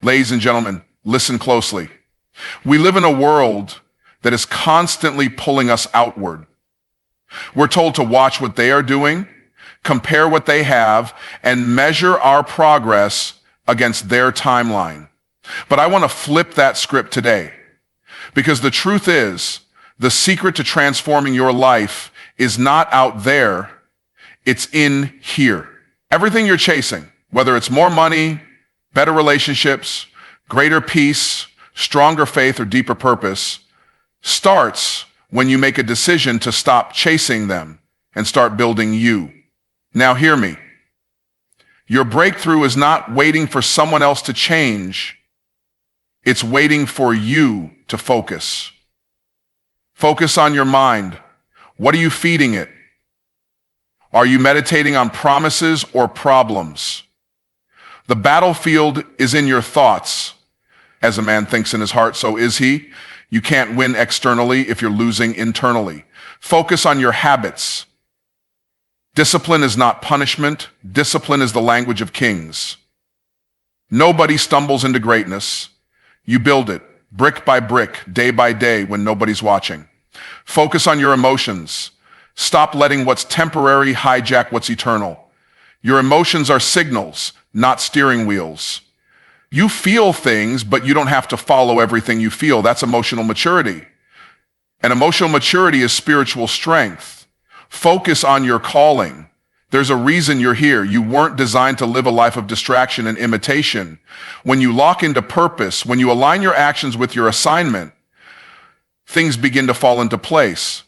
Ladies and gentlemen, listen closely. We live in a world that is constantly pulling us outward. We're told to watch what they are doing, compare what they have, and measure our progress against their timeline. But I want to flip that script today, because the truth is, the secret to transforming your life is not out there, it's in here. Everything you're chasing, whether it's more money, better relationships, greater peace, stronger faith, or deeper purpose, starts when you make a decision to stop chasing them and start building you. Now hear me. Your breakthrough is not waiting for someone else to change. It's waiting for you to focus. Focus on your mind. What are you feeding it? Are you meditating on promises or problems? The battlefield is in your thoughts. As a man thinks in his heart, so is he. You can't win externally if you're losing internally. Focus on your habits. Discipline is not punishment. Discipline is the language of kings. Nobody stumbles into greatness. You build it, brick by brick, day by day, when nobody's watching. Focus on your emotions. Stop letting what's temporary hijack what's eternal. Your emotions are signals, not steering wheels. You feel things, but you don't have to follow everything you feel. That's emotional maturity. And emotional maturity is spiritual strength. Focus on your calling. There's a reason you're here. You weren't designed to live a life of distraction and imitation. When you lock into purpose, when you align your actions with your assignment, things begin to fall into place.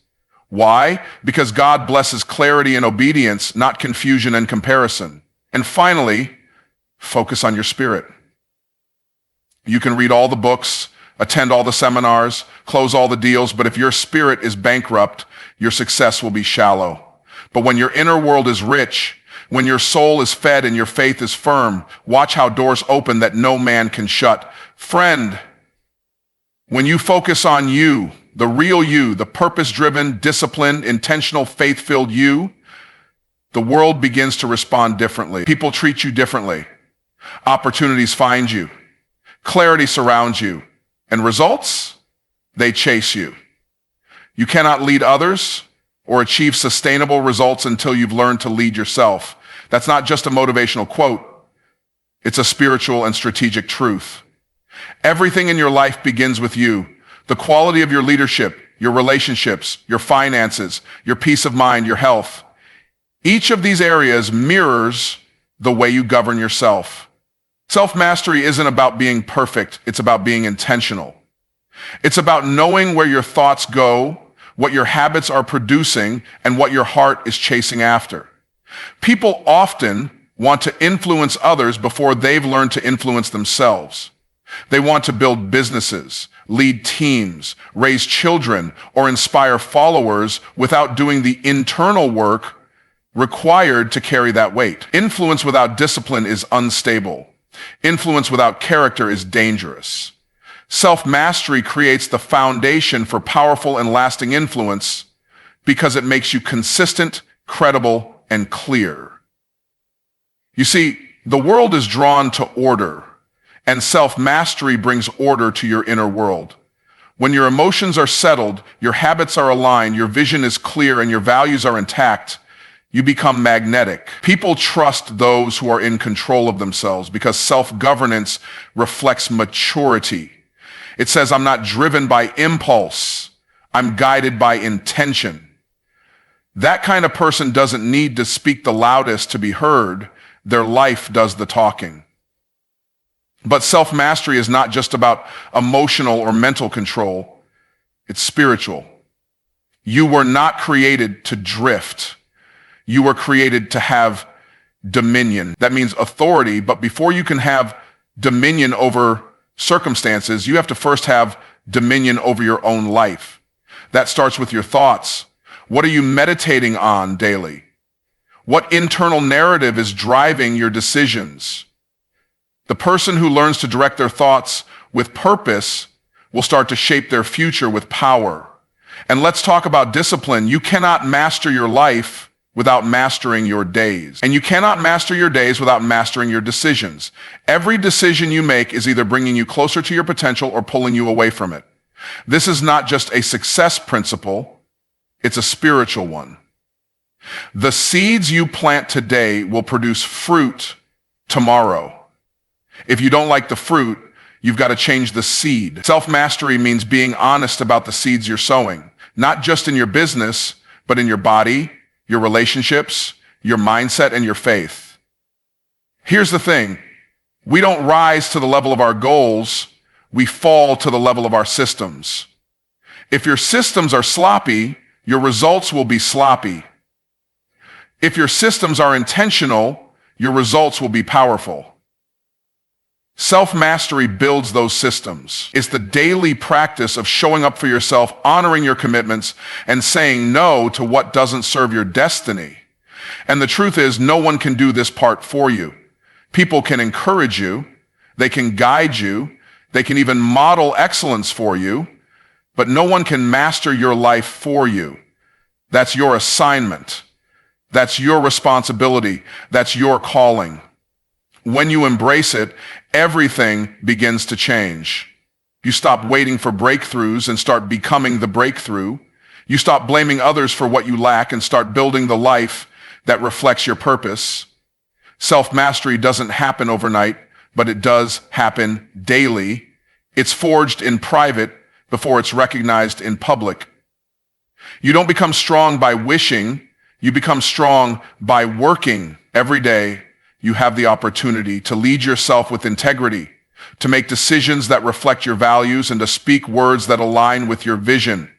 Why? Because God blesses clarity and obedience, not confusion and comparison. And finally, focus on your spirit. You can read all the books, attend all the seminars, close all the deals, but if your spirit is bankrupt, your success will be shallow. But when your inner world is rich, when your soul is fed and your faith is firm, watch how doors open that no man can shut. Friend, when you focus on you, the real you, the purpose-driven, disciplined, intentional, faith-filled you, the world begins to respond differently. People treat you differently. Opportunities find you. Clarity surrounds you. And results? They chase you. You cannot lead others or achieve sustainable results until you've learned to lead yourself. That's not just a motivational quote. It's a spiritual and strategic truth. Everything in your life begins with you. The quality of your leadership, your relationships, your finances, your peace of mind, your health. Each of these areas mirrors the way you govern yourself. Self-mastery isn't about being perfect. It's about being intentional. It's about knowing where your thoughts go, what your habits are producing, and what your heart is chasing after. People often want to influence others before they've learned to influence themselves. They want to build businesses, lead teams, raise children, or inspire followers without doing the internal work required to carry that weight. Influence without discipline is unstable. Influence without character is dangerous. Self-mastery creates the foundation for powerful and lasting influence because it makes you consistent, credible, and clear. You see, the world is drawn to order, and self-mastery brings order to your inner world. When your emotions are settled, your habits are aligned, your vision is clear, and your values are intact, you become magnetic. People trust those who are in control of themselves because self-governance reflects maturity. It says, I'm not driven by impulse. I'm guided by intention. That kind of person doesn't need to speak the loudest to be heard. Their life does the talking. But self-mastery is not just about emotional or mental control. It's spiritual. You were not created to drift. You were created to have dominion. That means authority, but before you can have dominion over circumstances, you have to first have dominion over your own life. That starts with your thoughts. What are you meditating on daily? What internal narrative is driving your decisions? The person who learns to direct their thoughts with purpose will start to shape their future with power. And let's talk about discipline. You cannot master your life without mastering your days. And you cannot master your days without mastering your decisions. Every decision you make is either bringing you closer to your potential or pulling you away from it. This is not just a success principle, it's a spiritual one. The seeds you plant today will produce fruit tomorrow. If you don't like the fruit, you've got to change the seed. Self-mastery means being honest about the seeds you're sowing, not just in your business, but in your body, your relationships, your mindset, and your faith. Here's the thing. We don't rise to the level of our goals. We fall to the level of our systems. If your systems are sloppy, your results will be sloppy. If your systems are intentional, your results will be powerful. Self-mastery builds those systems. It's the daily practice of showing up for yourself, honoring your commitments, and saying no to what doesn't serve your destiny. And the truth is, no one can do this part for you. People can encourage you, they can guide you, they can even model excellence for you, but no one can master your life for you. That's your assignment. That's your responsibility. That's your calling. When you embrace it, everything begins to change. You stop waiting for breakthroughs and start becoming the breakthrough. You stop blaming others for what you lack and start building the life that reflects your purpose. Self-mastery doesn't happen overnight, but it does happen daily. It's forged in private before it's recognized in public. You don't become strong by wishing. You become strong by working. Every day, you have the opportunity to lead yourself with integrity, to make decisions that reflect your values, and to speak words that align with your vision.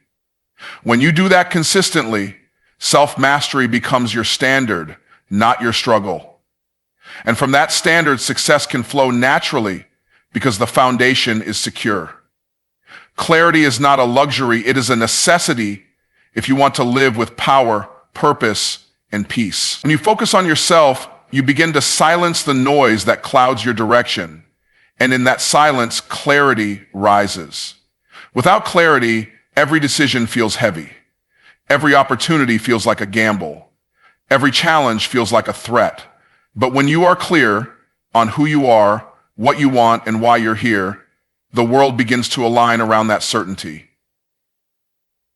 When you do that consistently, self-mastery becomes your standard, not your struggle. And from that standard, success can flow naturally because the foundation is secure. Clarity is not a luxury, it is a necessity if you want to live with power, purpose, and peace. When you focus on yourself, you begin to silence the noise that clouds your direction. And in that silence, clarity rises. Without clarity, every decision feels heavy. Every opportunity feels like a gamble. Every challenge feels like a threat. But when you are clear on who you are, what you want, and why you're here, the world begins to align around that certainty.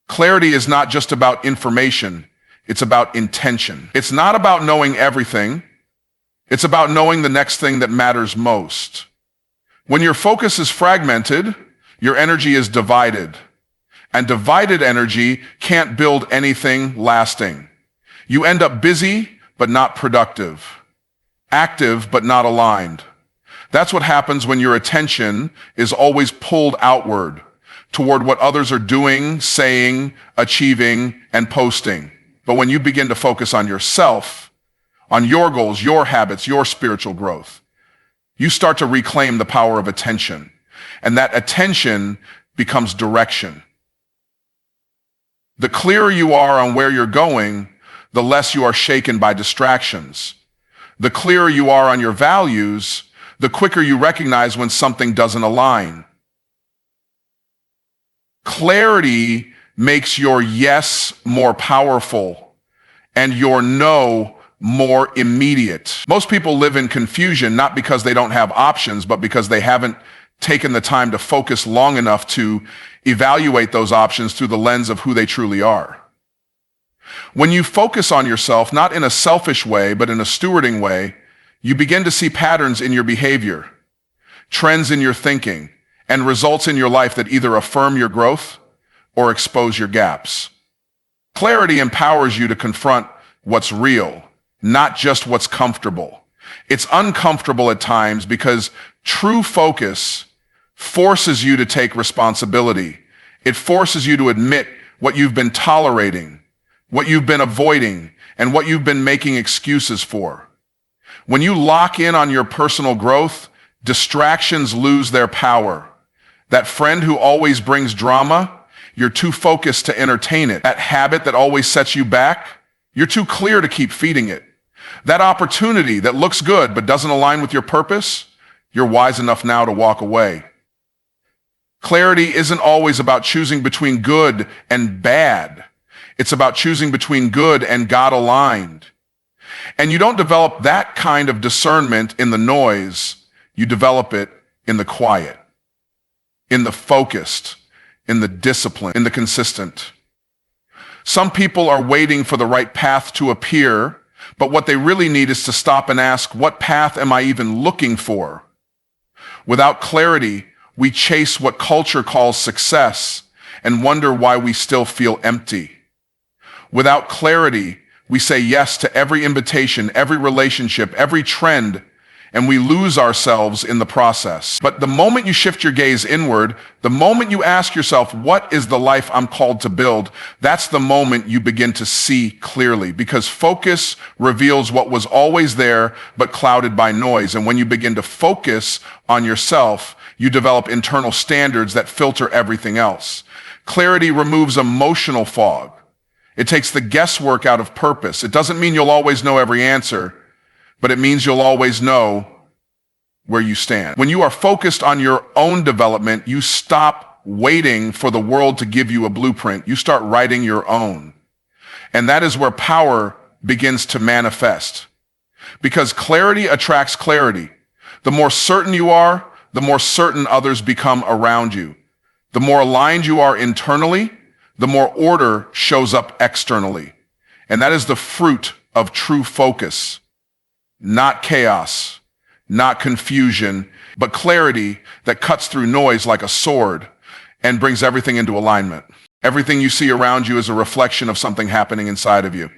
Clarity is not just about information. It's about intention. It's not about knowing everything. It's about knowing the next thing that matters most. When your focus is fragmented, your energy is divided. And divided energy can't build anything lasting. You end up busy, but not productive. Active, but not aligned. That's what happens when your attention is always pulled outward toward what others are doing, saying, achieving, and posting. But when you begin to focus on yourself, on your goals, your habits, your spiritual growth, you start to reclaim the power of attention. And that attention becomes direction. The clearer you are on where you're going, the less you are shaken by distractions. The clearer you are on your values, the quicker you recognize when something doesn't align. Clarity makes your yes more powerful and your no more immediate. Most people live in confusion, not because they don't have options, but because they haven't taken the time to focus long enough to evaluate those options through the lens of who they truly are. When you focus on yourself, not in a selfish way, but in a stewarding way, you begin to see patterns in your behavior, trends in your thinking, and results in your life that either affirm your growth or expose your gaps. Clarity empowers you to confront what's real, not just what's comfortable. It's uncomfortable at times because true focus forces you to take responsibility. It forces you to admit what you've been tolerating, what you've been avoiding, and what you've been making excuses for. When you lock in on your personal growth, distractions lose their power. That friend who always brings drama, you're too focused to entertain it. That habit that always sets you back, you're too clear to keep feeding it. That opportunity that looks good but doesn't align with your purpose, you're wise enough now to walk away. Clarity isn't always about choosing between good and bad. It's about choosing between good and God aligned. And you don't develop that kind of discernment in the noise. You develop it in the quiet, in the focused, in the disciplined, in the consistent. Some people are waiting for the right path to appear, but what they really need is to stop and ask, what path am I even looking for? Without clarity, we chase what culture calls success and wonder why we still feel empty. Without clarity, we say yes to every invitation, every relationship, every trend, and we lose ourselves in the process. But the moment you shift your gaze inward, the moment you ask yourself, what is the life I'm called to build? That's the moment you begin to see clearly, because focus reveals what was always there, but clouded by noise. And when you begin to focus on yourself, you develop internal standards that filter everything else. Clarity removes emotional fog. It takes the guesswork out of purpose. It doesn't mean you'll always know every answer, but it means you'll always know where you stand. When you are focused on your own development, you stop waiting for the world to give you a blueprint. You start writing your own. And that is where power begins to manifest. Because clarity attracts clarity. The more certain you are, the more certain others become around you. The more aligned you are internally, the more order shows up externally. And that is the fruit of true focus. Not chaos, not confusion, but clarity that cuts through noise like a sword and brings everything into alignment. Everything you see around you is a reflection of something happening inside of you.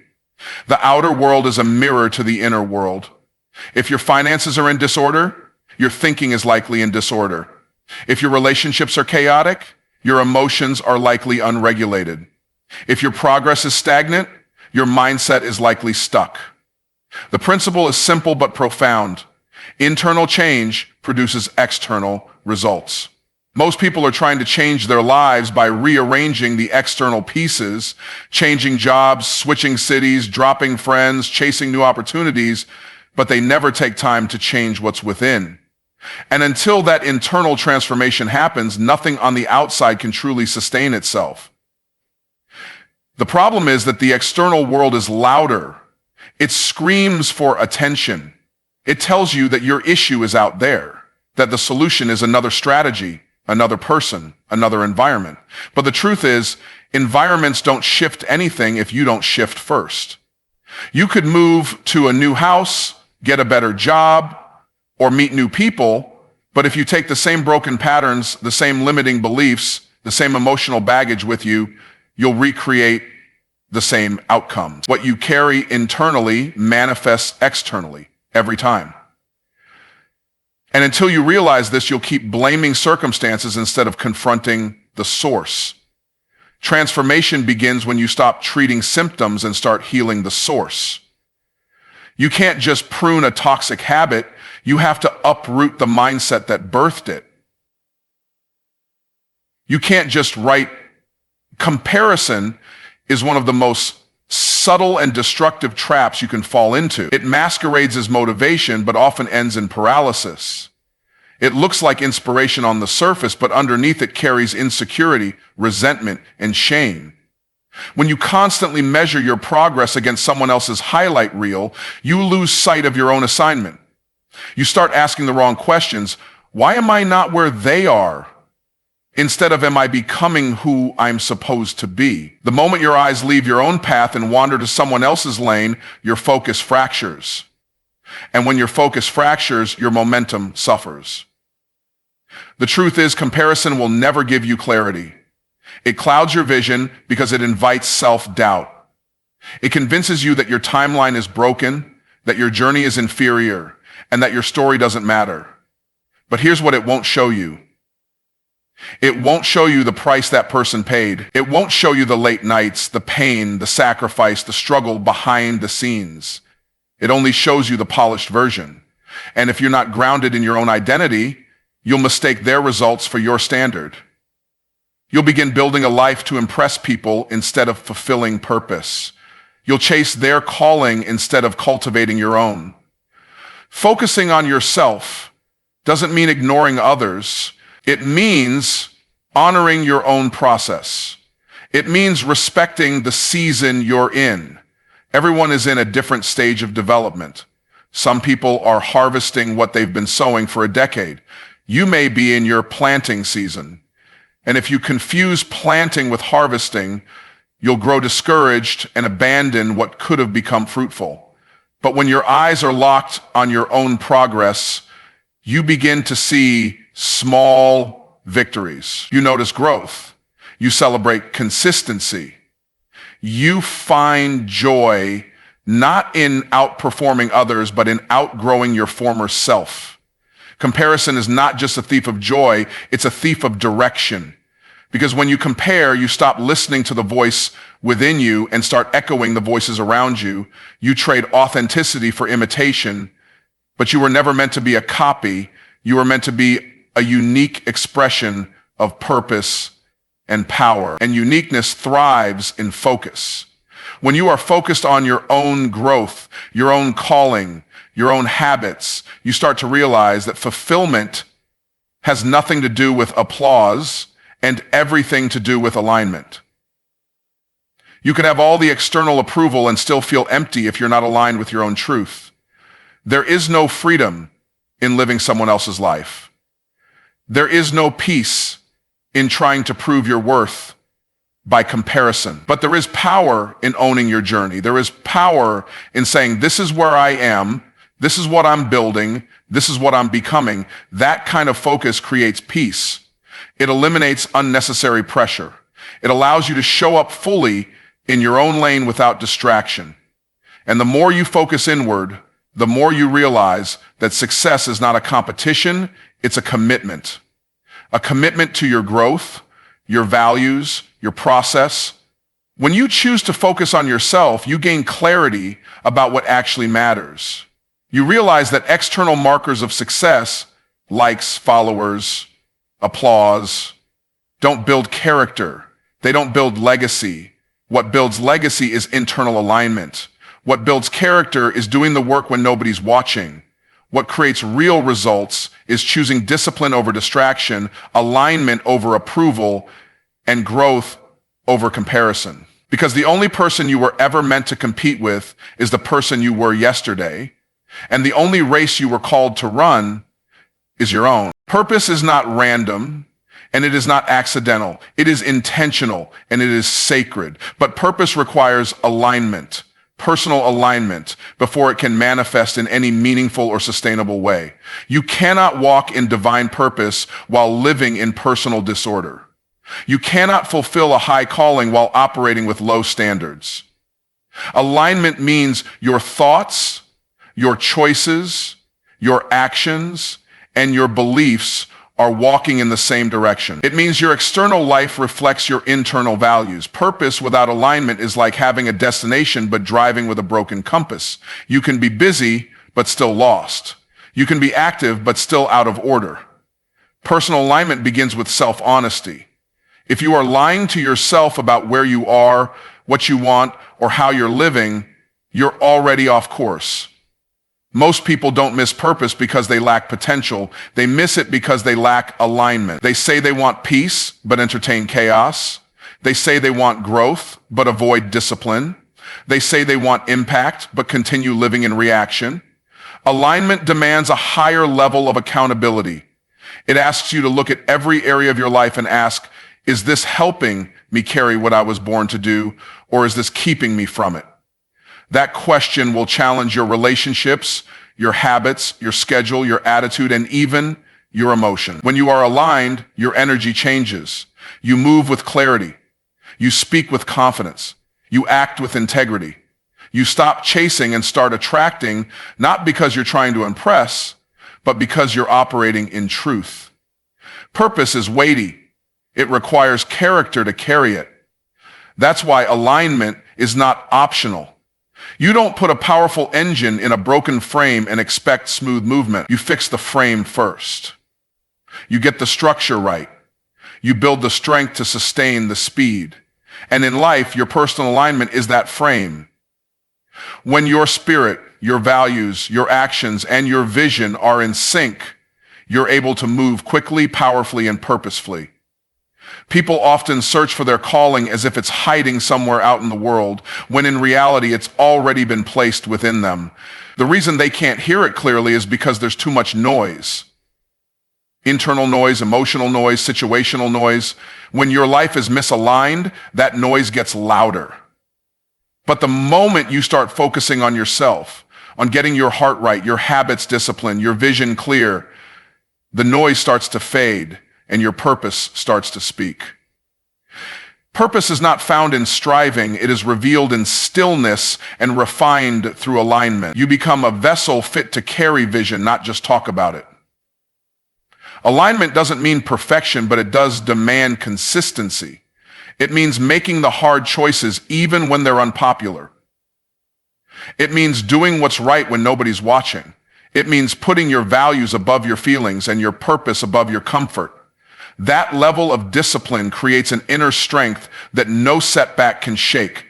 The outer world is a mirror to the inner world. If your finances are in disorder, your thinking is likely in disorder. If your relationships are chaotic, your emotions are likely unregulated. If your progress is stagnant, your mindset is likely stuck. The principle is simple but profound. Internal change produces external results. Most people are trying to change their lives by rearranging the external pieces, changing jobs, switching cities, dropping friends, chasing new opportunities, but they never take time to change what's within. And until that internal transformation happens, nothing on the outside can truly sustain itself. The problem is that the external world is louder. It screams for attention. It tells you that your issue is out there, that the solution is another strategy, another person, another environment. But the truth is, environments don't shift anything if you don't shift first. You could move to a new house, get a better job, or meet new people, but if you take the same broken patterns, the same limiting beliefs, the same emotional baggage with you, you'll recreate the same outcomes. What you carry internally manifests externally every time. And until you realize this, you'll keep blaming circumstances instead of confronting the source. Transformation begins when you stop treating symptoms and start healing the source. You can't just prune a toxic habit. You have to uproot the mindset that birthed it. You can't just write. Comparison is one of the most subtle and destructive traps you can fall into. It masquerades as motivation, but often ends in paralysis. It looks like inspiration on the surface, but underneath it carries insecurity, resentment, and shame. When you constantly measure your progress against someone else's highlight reel, you lose sight of your own assignment. You start asking the wrong questions. Why am I not where they are? Instead of, am I becoming who I'm supposed to be? The moment your eyes leave your own path and wander to someone else's lane, your focus fractures. And when your focus fractures, your momentum suffers. The truth is, comparison will never give you clarity. It clouds your vision because it invites self-doubt. It convinces you that your timeline is broken, that your journey is inferior, and that your story doesn't matter. But here's what it won't show you. It won't show you the price that person paid. It won't show you the late nights, the pain, the sacrifice, the struggle behind the scenes. It only shows you the polished version. And if you're not grounded in your own identity, you'll mistake their results for your standard. You'll begin building a life to impress people instead of fulfilling purpose. You'll chase their calling instead of cultivating your own. Focusing on yourself doesn't mean ignoring others. It means honoring your own process. It means respecting the season you're in. Everyone is in a different stage of development. Some people are harvesting what they've been sowing for a decade. You may be in your planting season. And if you confuse planting with harvesting, you'll grow discouraged and abandon what could have become fruitful. But when your eyes are locked on your own progress, you begin to see small victories. You notice growth. You celebrate consistency. You find joy not in outperforming others, but in outgrowing your former self. Comparison is not just a thief of joy, it's a thief of direction. Because when you compare, you stop listening to the voice within you and start echoing the voices around you. You trade authenticity for imitation, but you were never meant to be a copy. You were meant to be a unique expression of purpose and power. And uniqueness thrives in focus. When you are focused on your own growth, your own calling, your own habits, you start to realize that fulfillment has nothing to do with applause and everything to do with alignment. You can have all the external approval and still feel empty if you're not aligned with your own truth. There is no freedom in living someone else's life. There is no peace in trying to prove your worth by comparison. But there is power in owning your journey. There is power in saying, this is where I am, this is what I'm building, this is what I'm becoming. That kind of focus creates peace. It eliminates unnecessary pressure. It allows you to show up fully in your own lane without distraction. And the more you focus inward, the more you realize that success is not a competition, it's a commitment. A commitment to your growth, your values, your process. When you choose to focus on yourself, you gain clarity about what actually matters. You realize that external markers of success, likes, followers, applause, don't build character. They don't build legacy. What builds legacy is internal alignment. What builds character is doing the work when nobody's watching. What creates real results is choosing discipline over distraction, alignment over approval, and growth over comparison. Because the only person you were ever meant to compete with is the person you were yesterday, and the only race you were called to run is your own. Purpose is not random, and it is not accidental. It is intentional, and it is sacred. But purpose requires alignment, personal alignment, before it can manifest in any meaningful or sustainable way. You cannot walk in divine purpose while living in personal disorder. You cannot fulfill a high calling while operating with low standards. Alignment means your thoughts, your choices, your actions, and your beliefs are walking in the same direction. It means your external life reflects your internal values. Purpose without alignment is like having a destination but driving with a broken compass. You can be busy but still lost. You can be active but still out of order. Personal alignment begins with self-honesty. If you are lying to yourself about where you are, what you want, or how you're living, you're already off course. Most people don't miss purpose because they lack potential. They miss it because they lack alignment. They say they want peace, but entertain chaos. They say they want growth, but avoid discipline. They say they want impact, but continue living in reaction. Alignment demands a higher level of accountability. It asks you to look at every area of your life and ask, is this helping me carry what I was born to do, or is this keeping me from it? That question will challenge your relationships, your habits, your schedule, your attitude, and even your emotion. When you are aligned, your energy changes. You move with clarity. You speak with confidence. You act with integrity. You stop chasing and start attracting, not because you're trying to impress, but because you're operating in truth. Purpose is weighty. It requires character to carry it. That's why alignment is not optional. You don't put a powerful engine in a broken frame and expect smooth movement. You fix the frame first. You get the structure right. You build the strength to sustain the speed. And in life, your personal alignment is that frame. When your spirit, your values, your actions, and your vision are in sync, you're able to move quickly, powerfully, and purposefully. People often search for their calling as if it's hiding somewhere out in the world, when in reality it's already been placed within them. The reason they can't hear it clearly is because there's too much noise. Internal noise, emotional noise, situational noise. When your life is misaligned, that noise gets louder. But the moment you start focusing on yourself, on getting your heart right, your habits disciplined, your vision clear, the noise starts to fade and your purpose starts to speak. Purpose is not found in striving. It is revealed in stillness and refined through alignment. You become a vessel fit to carry vision, not just talk about it. Alignment doesn't mean perfection, but it does demand consistency. It means making the hard choices even when they're unpopular. It means doing what's right when nobody's watching. It means putting your values above your feelings and your purpose above your comfort. That level of discipline creates an inner strength that no setback can shake.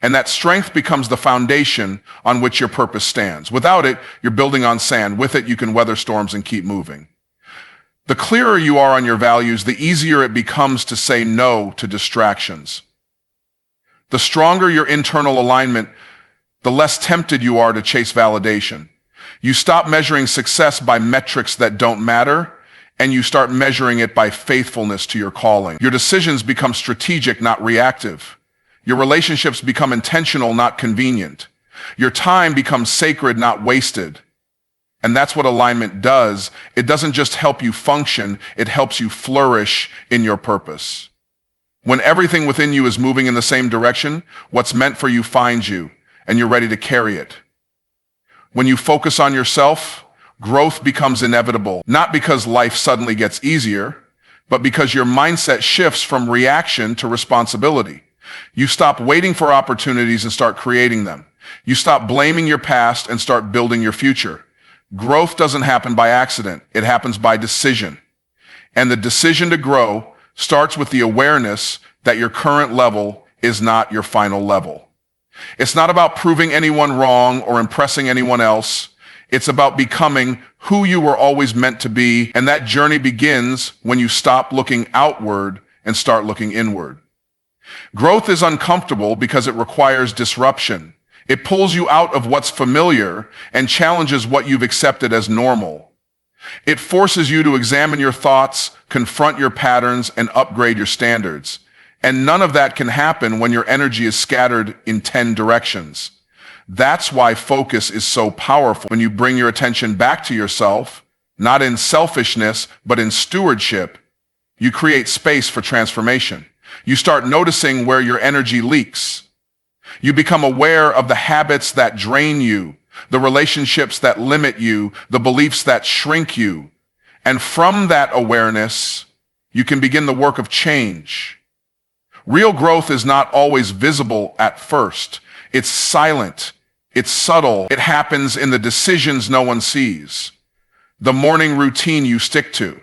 And that strength becomes the foundation on which your purpose stands. Without it, you're building on sand. With it, you can weather storms and keep moving. The clearer you are on your values, the easier it becomes to say no to distractions. The stronger your internal alignment, the less tempted you are to chase validation. You stop measuring success by metrics that don't matter, and you start measuring it by faithfulness to your calling. Your decisions become strategic, not reactive. Your relationships become intentional, not convenient. Your time becomes sacred, not wasted. And that's what alignment does. It doesn't just help you function, it helps you flourish in your purpose. When everything within you is moving in the same direction, what's meant for you finds you, and you're ready to carry it. When you focus on yourself, growth becomes inevitable, not because life suddenly gets easier, but because your mindset shifts from reaction to responsibility. You stop waiting for opportunities and start creating them. You stop blaming your past and start building your future. Growth doesn't happen by accident. It happens by decision. And the decision to grow starts with the awareness that your current level is not your final level. It's not about proving anyone wrong or impressing anyone else. It's about becoming who you were always meant to be. And that journey begins when you stop looking outward and start looking inward. Growth is uncomfortable because it requires disruption. It pulls you out of what's familiar and challenges what you've accepted as normal. It forces you to examine your thoughts, confront your patterns, and upgrade your standards. And none of that can happen when your energy is scattered in 10 directions. That's why focus is so powerful. When you bring your attention back to yourself, not in selfishness, but in stewardship, you create space for transformation. You start noticing where your energy leaks. You become aware of the habits that drain you, the relationships that limit you, the beliefs that shrink you. And from that awareness, you can begin the work of change. Real growth is not always visible at first. It's silent. It's subtle. It happens in the decisions no one sees, the morning routine you stick to,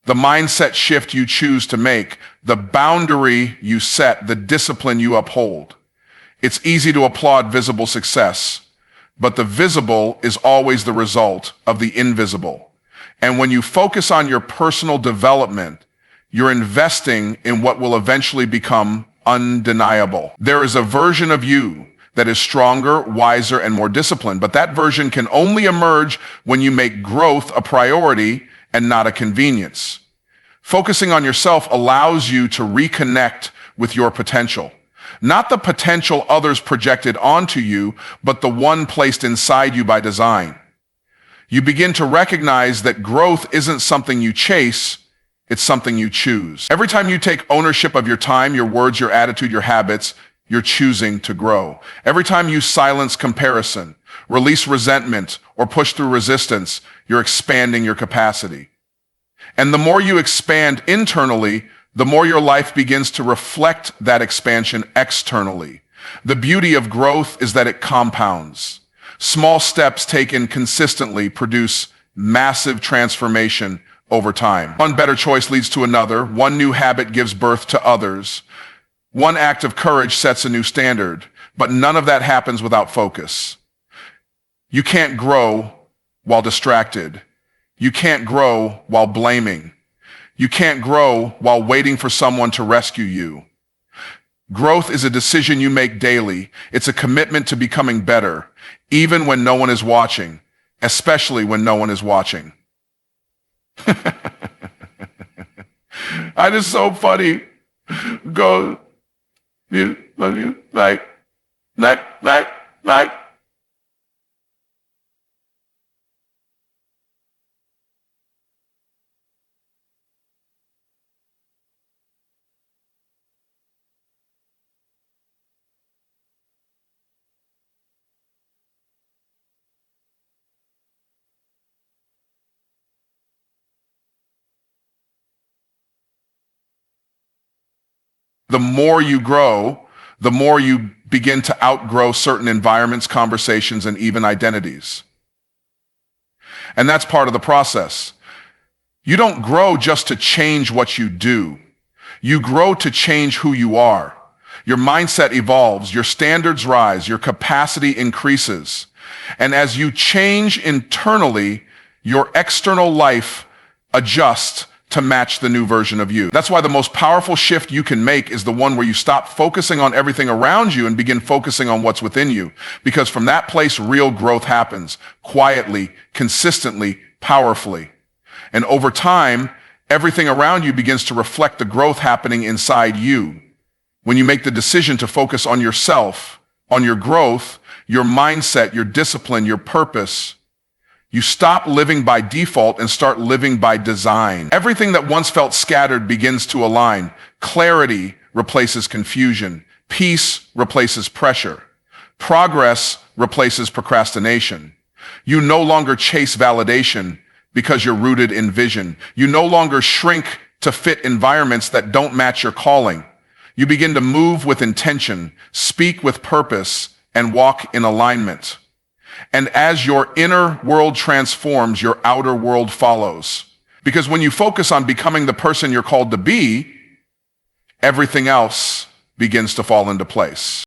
the mindset shift you choose to make, the boundary you set, the discipline you uphold. It's easy to applaud visible success, but the visible is always the result of the invisible. And when you focus on your personal development, you're investing in what will eventually become undeniable. There is a version of you that is stronger, wiser, and more disciplined, but that version can only emerge when you make growth a priority and not a convenience. Focusing on yourself allows you to reconnect with your potential. Not the potential others projected onto you, but the one placed inside you by design. You begin to recognize that growth isn't something you chase, it's something you choose. Every time you take ownership of your time, your words, your attitude, your habits, you're choosing to grow. Every time you silence comparison, release resentment, or push through resistance, you're expanding your capacity. And the more you expand internally, the more your life begins to reflect that expansion externally. The beauty of growth is that it compounds. Small steps taken consistently produce massive transformation over time. One better choice leads to another. One new habit gives birth to others. One act of courage sets a new standard. But none of that happens without focus. You can't grow while distracted. You can't grow while blaming. You can't grow while waiting for someone to rescue you. Growth is a decision you make daily. It's a commitment to becoming better, even when no one is watching, especially when no one is watching. It is so funny. Go, like, like. The more you grow, the more you begin to outgrow certain environments, conversations, and even identities. And that's part of the process. You don't grow just to change what you do. You grow to change who you are. Your mindset evolves, your standards rise, your capacity increases. And as you change internally, your external life adjusts to match the new version of you. That's why the most powerful shift you can make is the one where you stop focusing on everything around you and begin focusing on what's within you. Because from that place, real growth happens quietly, consistently, powerfully. And over time, everything around you begins to reflect the growth happening inside you. When you make the decision to focus on yourself, on your growth, your mindset, your discipline, your purpose, you stop living by default and start living by design. Everything that once felt scattered begins to align. Clarity replaces confusion. Peace replaces pressure. Progress replaces procrastination. You no longer chase validation because you're rooted in vision. You no longer shrink to fit environments that don't match your calling. You begin to move with intention, speak with purpose, and walk in alignment. And as your inner world transforms, your outer world follows. Because when you focus on becoming the person you're called to be, everything else begins to fall into place.